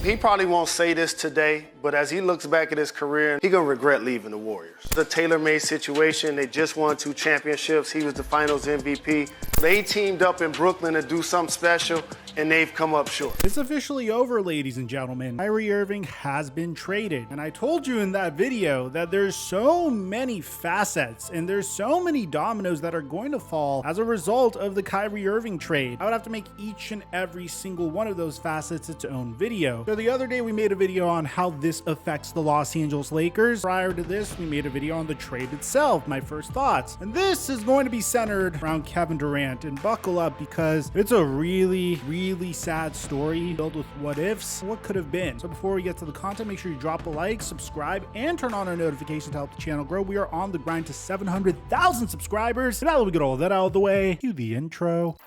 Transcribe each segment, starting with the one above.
He probably won't say this today, but as he looks back at his career, he gonna regret leaving the Warriors. The tailor-made situation, they just won 2 championships. He was the finals MVP. They teamed up in Brooklyn to do something special, and they've come up short. It's officially over, ladies and gentlemen. Kyrie Irving has been traded. And I told you in that video that there's so many facets and there's so many dominoes that are going to fall as a result of the Kyrie Irving trade. I would have to make each and every single one of those facets its own video. So the other day we made a video on how this affects the Los Angeles Lakers. Prior to this, we made a video on the trade itself, my first thoughts. And this is going to be centered around Kevin Durant. And buckle up, because it's a really sad story filled with what ifs, what could have been. So before we get to the content, make sure you drop a like, subscribe, and turn on our notifications to help the channel grow. We are on the grind to 700,000 subscribers. And now that we get all of that out of the way, cue the intro.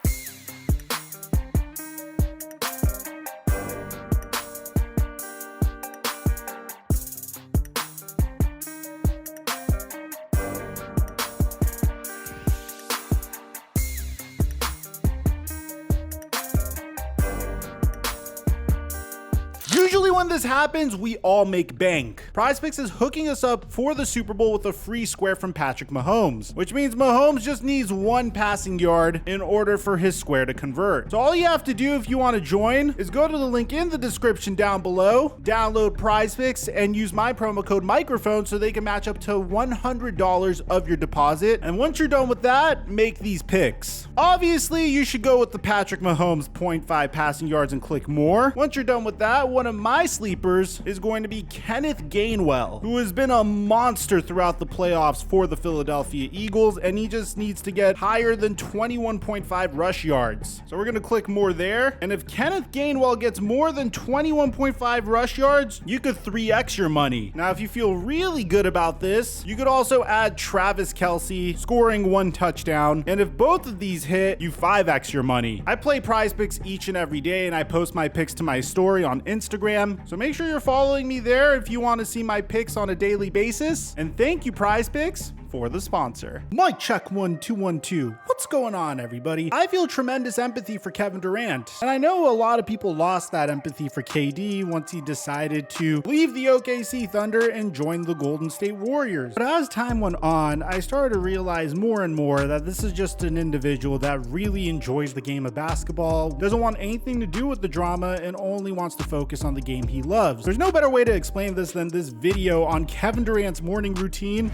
Usually when this happens, we all make bank. PrizePicks is hooking us up for the Super Bowl with a free square from Patrick Mahomes, which means Mahomes just needs 1 passing yard in order for his square to convert. So all you have to do if you want to join is go to the link in the description down below, download PrizePicks, and use my promo code microphone so they can match up to $100 of your deposit. And once you're done with that, make these picks. Obviously, you should go with the Patrick Mahomes 0.5 passing yards and click more. Once you're done with that, one of my sleepers is going to be Kenneth Gainwell, who has been a monster throughout the playoffs for the Philadelphia Eagles, and he just needs to get higher than 21.5 rush yards. So we're going to click more there, and if Kenneth Gainwell gets more than 21.5 rush yards, you could 3x your money. Now, if you feel really good about this, you could also add Travis Kelce scoring 1 touchdown, and if both of these hit, you 5x your money. I play PrizePicks each and every day, and I post my picks to my story on Instagram. So make sure you're following me there if you want to see my picks on a daily basis. And thank you, PrizePicks, for the sponsor. Mic check 1 2 1 2. What's going on, everybody? I feel tremendous empathy for Kevin Durant, and I know a lot of people lost that empathy for KD once he decided to leave the OKC Thunder and join the Golden State Warriors. But as time went on, I started to realize more and more that this is just an individual that really enjoys the game of basketball, doesn't want anything to do with the drama, and only wants to focus on the game he loves. There's no better way to explain this than this video on Kevin Durant's morning routine.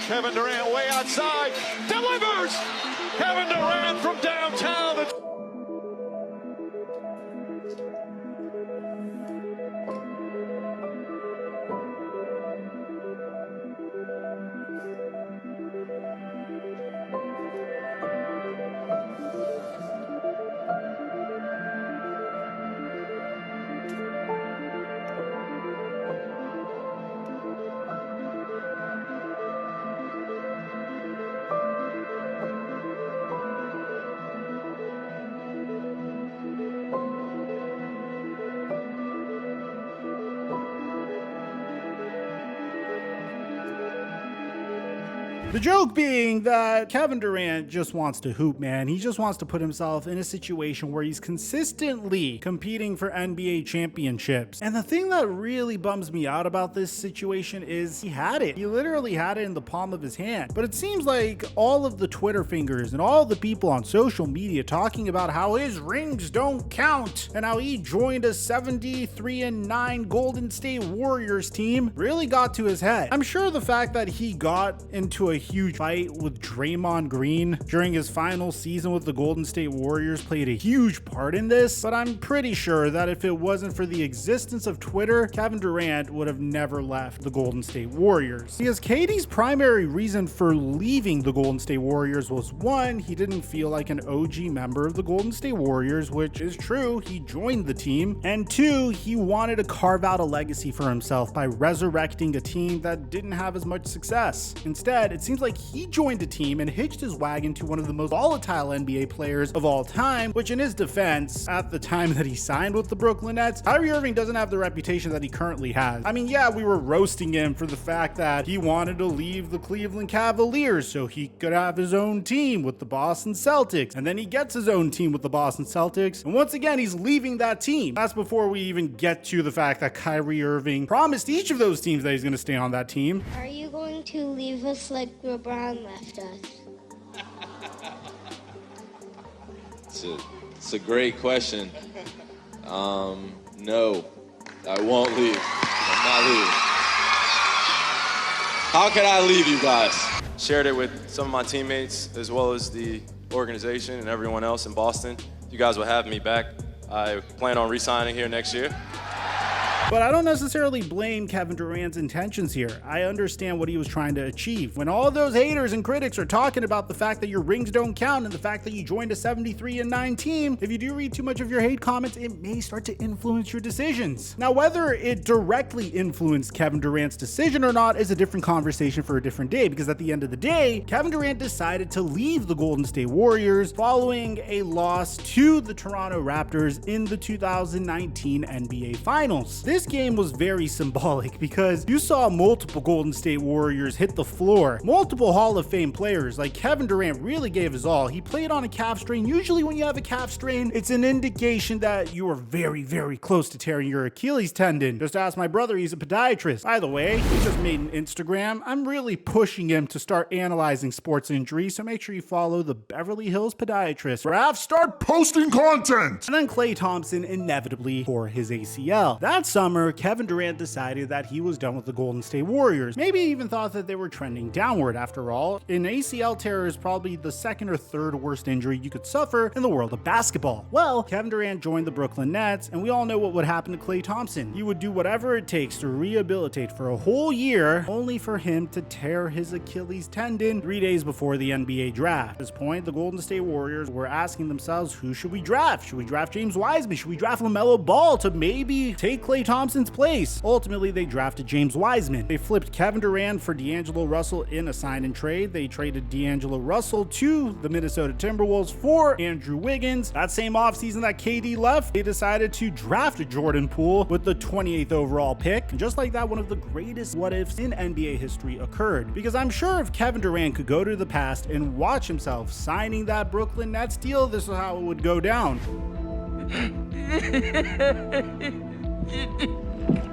Kevin Durant way outside, delivers! Kevin Durant from downtown. The joke being that Kevin Durant just wants to hoop, man. He just wants to put himself in a situation where he's consistently competing for NBA championships. And the thing that really bums me out about this situation is he had it. He literally had it in the palm of his hand. But it seems like all of the Twitter fingers and all the people on social media talking about how his rings don't count and how he joined a 73-9 Golden State Warriors team really got to his head. I'm sure the fact that he got into a huge fight with Draymond Green during his final season with the Golden State Warriors played a huge part in this, but I'm pretty sure that if it wasn't for the existence of Twitter, Kevin Durant would have never left the Golden State Warriors. Because KD's primary reason for leaving the Golden State Warriors was, 1, he didn't feel like an OG member of the Golden State Warriors, which is true, he joined the team, and 2, he wanted to carve out a legacy for himself by resurrecting a team that didn't have as much success. Instead, it it seems like he joined a team and hitched his wagon to one of the most volatile NBA players of all time, which in his defense, at the time that he signed with the Brooklyn Nets, Kyrie Irving doesn't have the reputation that he currently has. I mean, yeah, we were roasting him for the fact that he wanted to leave the Cleveland Cavaliers so he could have his own team with the Boston Celtics, and then he gets his own team with the Boston Celtics, and once again, he's leaving that team. That's before we even get to the fact that Kyrie Irving promised each of those teams that he's going to stay on that team. Are you going to leave us like LeBron left us? It's a great question. No, I won't leave. I'm not leaving. How can I leave you guys? Shared it with some of my teammates as well as the organization and everyone else in Boston. You guys will have me back. I plan on re-signing here next year. But I don't necessarily blame Kevin Durant's intentions here. I understand what he was trying to achieve. When all those haters and critics are talking about the fact that your rings don't count and the fact that you joined a 73-9 team, if you do read too much of your hate comments, it may start to influence your decisions. Now, whether it directly influenced Kevin Durant's decision or not is a different conversation for a different day, because at the end of the day, Kevin Durant decided to leave the Golden State Warriors following a loss to the Toronto Raptors in the 2019 NBA Finals. This game was very symbolic because you saw multiple Golden State Warriors hit the floor. Multiple Hall of Fame players like Kevin Durant really gave his all. He played on a calf strain. Usually when you have a calf strain, it's an indication that you are very, very close to tearing your Achilles tendon. Just ask my brother, he's a podiatrist. By the way, he just made an Instagram. I'm really pushing him to start analyzing sports injuries, so make sure you follow the Beverly Hills podiatrist. Raph, start posting content! And then Klay Thompson inevitably tore his ACL. That summer, Kevin Durant decided that he was done with the Golden State Warriors. Maybe he even thought that they were trending downward. After all, an ACL tear is probably the second or third worst injury you could suffer in the world of basketball. Well, Kevin Durant joined the Brooklyn Nets, and we all know what would happen to Klay Thompson. He would do whatever it takes to rehabilitate for a whole year, only for him to tear his Achilles tendon 3 days before the NBA draft. At this point, the Golden State Warriors were asking themselves, who should we draft? Should we draft James Wiseman? Should we draft LaMelo Ball to maybe take Klay Thompson's place? Ultimately, they drafted James Wiseman. They flipped Kevin Durant for D'Angelo Russell in a sign and trade. They traded D'Angelo Russell to the Minnesota Timberwolves for Andrew Wiggins. That same offseason that KD left, they decided to draft Jordan Poole with the 28th overall pick. And just like that, one of the greatest what-ifs in NBA history occurred. Because I'm sure if Kevin Durant could go to the past and watch himself signing that Brooklyn Nets deal, this is how it would go down.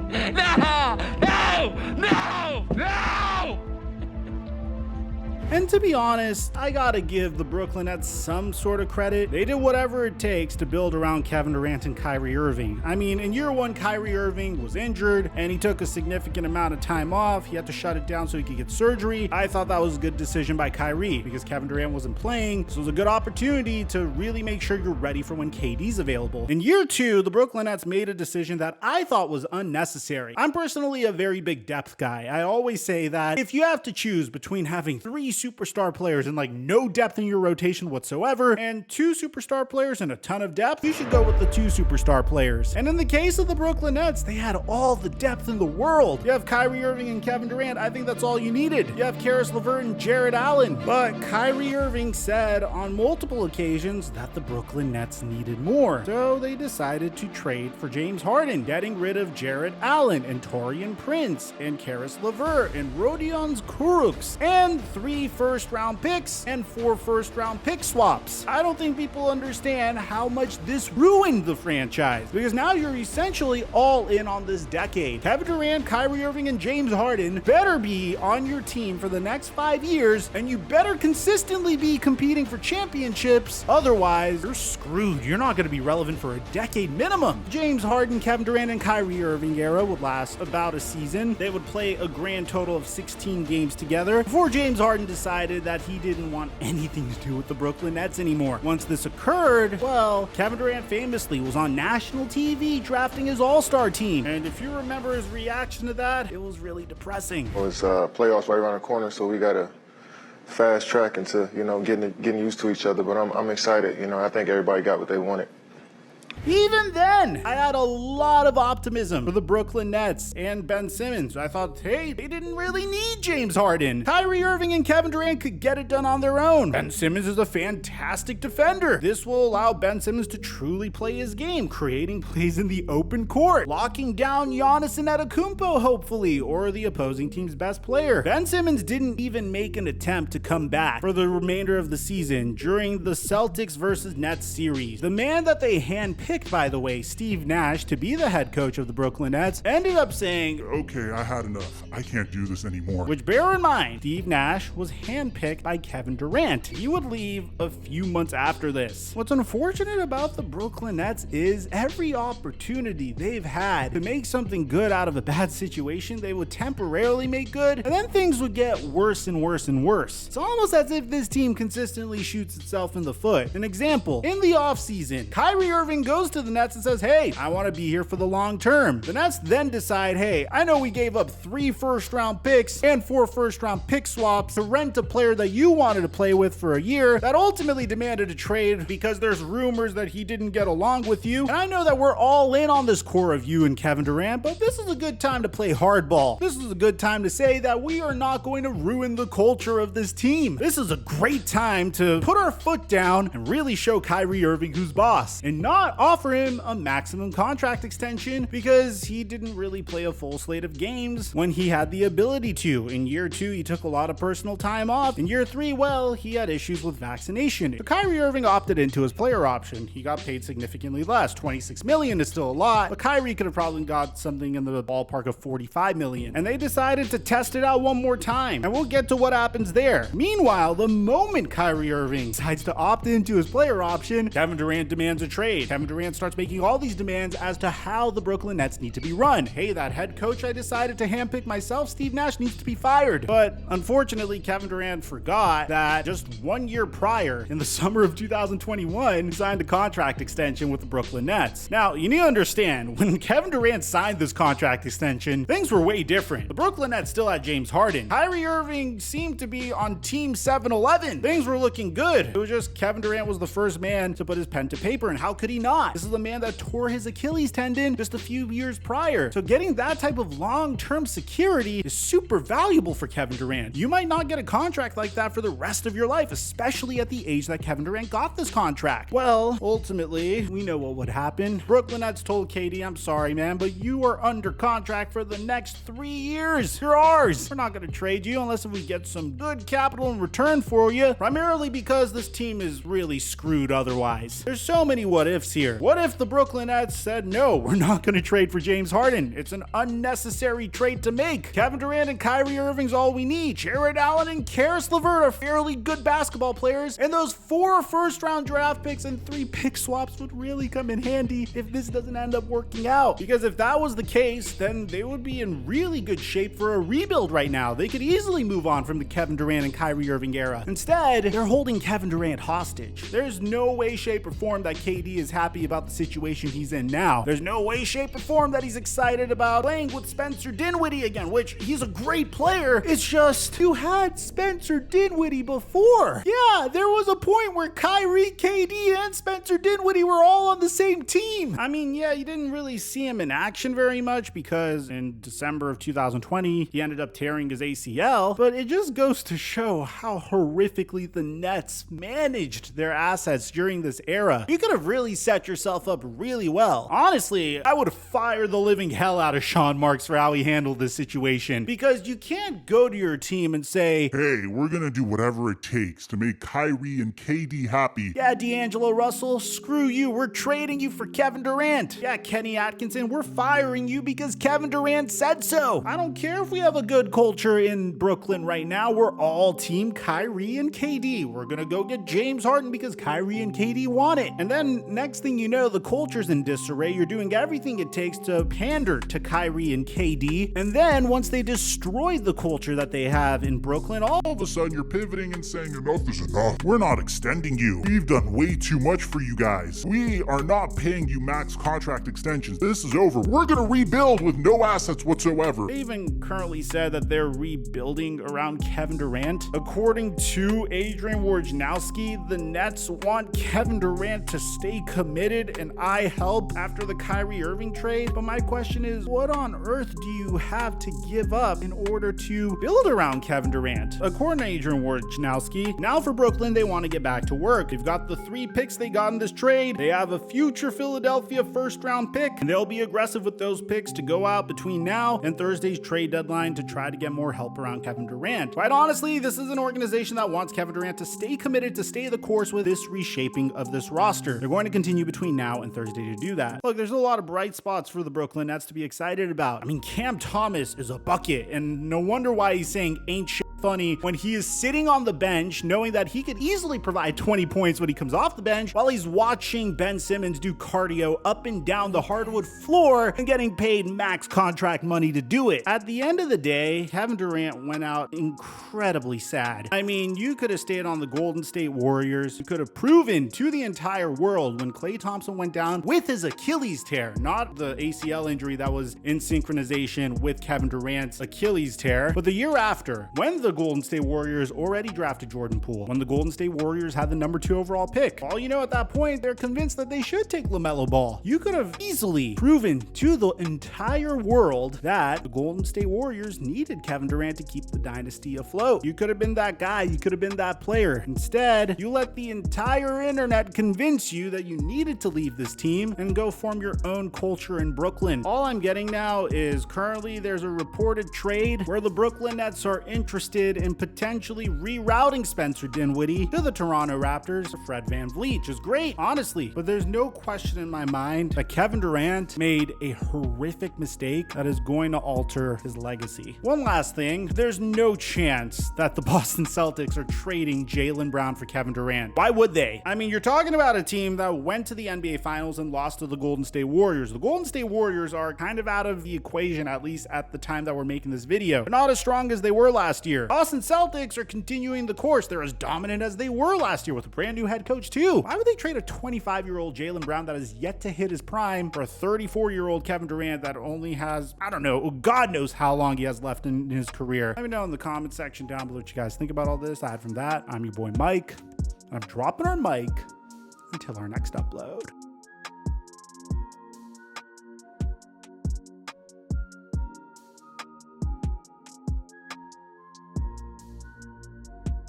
No! No! No! No! And to be honest, I gotta give the Brooklyn Nets some sort of credit. They did whatever it takes to build around Kevin Durant and Kyrie Irving. I mean, in year one, Kyrie Irving was injured and he took a significant amount of time off. He had to shut it down so he could get surgery. I thought that was a good decision by Kyrie because Kevin Durant wasn't playing. So it was a good opportunity to really make sure you're ready for when KD's available. In year two, the Brooklyn Nets made a decision that I thought was unnecessary. I'm personally a very big depth guy. I always say that if you have to choose between having 3 superstar players and like no depth in your rotation whatsoever and 2 superstar players and a ton of depth, you should go with the 2 superstar players. And in the case of the Brooklyn Nets, they had all the depth in the world. You have Kyrie Irving and Kevin Durant. I think that's all you needed. You have Karis LeVert and Jared Allen. But Kyrie Irving said on multiple occasions that the Brooklyn Nets needed more. So they decided to trade for James Harden, getting rid of Jared Allen and Taurean Prince and Karis LeVert and Rodions Kurucs and 3 first-round picks and 4 first-round pick swaps. I don't think people understand how much this ruined the franchise because now you're essentially all in on this decade. Kevin Durant, Kyrie Irving, and James Harden better be on your team for the next 5 years, and you better consistently be competing for championships. Otherwise, you're screwed. You're not going to be relevant for a decade minimum. James Harden, Kevin Durant, and Kyrie Irving era would last about a season. They would play a grand total of 16 games together before James Harden decided that he didn't want anything to do with the Brooklyn Nets anymore. Once this occurred, well, Kevin Durant famously was on national TV drafting his all-star team. And if you remember his reaction to that, it was really depressing. Well, it's playoffs right around the corner, so we got to fast track into, getting used to each other. But I'm excited. I think everybody got what they wanted. Even then, I had a lot of optimism for the Brooklyn Nets and Ben Simmons. I thought, hey, they didn't really need James Harden. Kyrie Irving and Kevin Durant could get it done on their own. Ben Simmons is a fantastic defender. This will allow Ben Simmons to truly play his game, creating plays in the open court, locking down Giannis Antetokounmpo, hopefully, or the opposing team's best player. Ben Simmons didn't even make an attempt to come back for the remainder of the season during the Celtics versus Nets series. The man that they handpicked, by the way, Steve Nash, to be the head coach of the Brooklyn Nets, ended up saying, "Okay, I had enough. I can't do this anymore." Which, bear in mind, Steve Nash was handpicked by Kevin Durant. He would leave a few months after this. What's unfortunate about the Brooklyn Nets is every opportunity they've had to make something good out of a bad situation, they would temporarily make good, and then things would get worse and worse and worse. It's almost as if this team consistently shoots itself in the foot. An example, in the offseason, Kyrie Irving goes to the Nets and says, hey, I want to be here for the long term. The Nets then decide, hey, I know we gave up 3 first-round picks and 4 first-round pick swaps to rent a player that you wanted to play with for a year that ultimately demanded a trade because there's rumors that he didn't get along with you. And I know that we're all in on this core of you and Kevin Durant, but this is a good time to play hardball. This is a good time to say that we are not going to ruin the culture of this team. This is a great time to put our foot down and really show Kyrie Irving who's boss and not offer him a maximum contract extension because he didn't really play a full slate of games when he had the ability to. In year 2, he took a lot of personal time off. In year 3, well, he had issues with vaccination. So Kyrie Irving opted into his player option. He got paid significantly less. $26 million is still a lot, but Kyrie could have probably got something in the ballpark of $45 million. And they decided to test it out one more time. And we'll get to what happens there. Meanwhile, the moment Kyrie Irving decides to opt into his player option, Kevin Durant demands a trade. Kevin Durant starts making all these demands as to how the Brooklyn Nets need to be run. Hey, that head coach I decided to handpick myself, Steve Nash, needs to be fired. But unfortunately, Kevin Durant forgot that just 1 year prior, in the summer of 2021, he signed a contract extension with the Brooklyn Nets. Now, you need to understand, when Kevin Durant signed this contract extension, things were way different. The Brooklyn Nets still had James Harden. Kyrie Irving seemed to be on Team 7-Eleven. Things were looking good. It was just Kevin Durant was the first man to put his pen to paper, and how could he not? This is the man that tore his Achilles tendon just a few years prior. So getting that type of long-term security is super valuable for Kevin Durant. You might not get a contract like that for the rest of your life, especially at the age that Kevin Durant got this contract. Well, ultimately, we know what would happen. Brooklyn Nets told KD, I'm sorry, man, but you are under contract for the next 3 years. You're ours. We're not going to trade you unless we get some good capital in return for you, primarily because this team is really screwed otherwise. There's so many what ifs here. What if the Brooklyn Nets said, no, we're not going to trade for James Harden? It's an unnecessary trade to make. Kevin Durant and Kyrie Irving's all we need. Jared Allen and Karis LeVert are fairly good basketball players, and those 4 first-round draft picks and 3 pick swaps would really come in handy if this doesn't end up working out. Because if that was the case, then they would be in really good shape for a rebuild right now. They could easily move on from the Kevin Durant and Kyrie Irving era. Instead, they're holding Kevin Durant hostage. There's no way, shape, or form that KD is happy about the situation he's in now. There's no way, shape, or form that he's excited about playing with Spencer Dinwiddie again, which he's a great player. It's just, you had Spencer Dinwiddie before. Yeah, there was a point where Kyrie, KD, and Spencer Dinwiddie were all on the same team. I mean, yeah, you didn't really see him in action very much because in December of 2020, he ended up tearing his ACL, but it just goes to show how horrifically the Nets managed their assets during this era. You could have really set yourself up really well. Honestly, I would fire the living hell out of Sean Marks for how he handled this situation, because you can't go to your team and say, hey, we're gonna do whatever it takes to make Kyrie and KD happy. Yeah, D'Angelo Russell, screw you. We're trading you for Kevin Durant. Yeah, Kenny Atkinson, we're firing you because Kevin Durant said so. I don't care if we have a good culture in Brooklyn right now. We're all team Kyrie and KD. We're gonna go get James Harden because Kyrie and KD want it. And then next thing you know, the culture's in disarray. You're doing everything it takes to pander to Kyrie and KD. And then once they destroy the culture that they have in Brooklyn, all of a sudden you're pivoting and saying enough is enough. We're not extending you. We've done way too much for you guys. We are not paying you max contract extensions. This is over. We're gonna rebuild with no assets whatsoever. They even currently said that they're rebuilding around Kevin Durant. According to Adrian Wojnarowski, the Nets want Kevin Durant to stay committed committed and I help after the Kyrie Irving trade. But my question is, what on earth do you have to give up in order to build around Kevin Durant? According to Adrian Wojnarowski, now for Brooklyn, they want to get back to work. They've got the 3 picks they got in this trade. They have a future Philadelphia first-round pick, and they'll be aggressive with those picks to go out between now and Thursday's trade deadline to try to get more help around Kevin Durant. Quite honestly, this is an organization that wants Kevin Durant to stay committed, to stay the course with this reshaping of this roster. They're going to continue between now and Thursday to do that. Look, there's a lot of bright spots for the Brooklyn Nets to be excited about. I mean, Cam Thomas is a bucket, and no wonder why he's saying ain't shit funny when he is sitting on the bench knowing that he could easily provide 20 points when he comes off the bench while he's watching Ben Simmons do cardio up and down the hardwood floor and getting paid max contract money to do it. At the end of the day, Kevin Durant went out incredibly sad. I mean, you could have stayed on the Golden State Warriors. You could have proven to the entire world when Klay Thompson went down with his Achilles tear, not the ACL injury that was in synchronization with Kevin Durant's Achilles tear, but the year after, when the Golden State Warriors already drafted Jordan Poole, when the Golden State Warriors had the number 2 overall pick. All you know at that point, they're convinced that they should take LaMelo Ball. You could have easily proven to the entire world that the Golden State Warriors needed Kevin Durant to keep the dynasty afloat. You could have been that guy. You could have been that player. Instead, you let the entire internet convince you that you needed to leave this team and go form your own culture in Brooklyn. All I'm getting now is currently there's a reported trade where the Brooklyn Nets are interested in potentially rerouting Spencer Dinwiddie to the Toronto Raptors, Fred VanVleet, which is great, honestly. But there's no question in my mind that Kevin Durant made a horrific mistake that is going to alter his legacy. One last thing, there's no chance that the Boston Celtics are trading Jaylen Brown for Kevin Durant. Why would they? I mean, you're talking about a team that went to the NBA Finals and lost to the Golden State Warriors. The Golden State Warriors are kind of out of the equation, at least at the time that we're making this video. They're not as strong as they were last year. Boston Celtics are continuing the course. They're as dominant as they were last year with a brand new head coach too. Why would they trade a 25-year-old Jaylen Brown that has yet to hit his prime for a 34-year-old Kevin Durant that only has, I don't know, God knows how long he has left in his career? Let me know in the comment section down below what you guys think about all this. Aside from that, I'm your boy Mike. I'm dropping our mic until our next upload.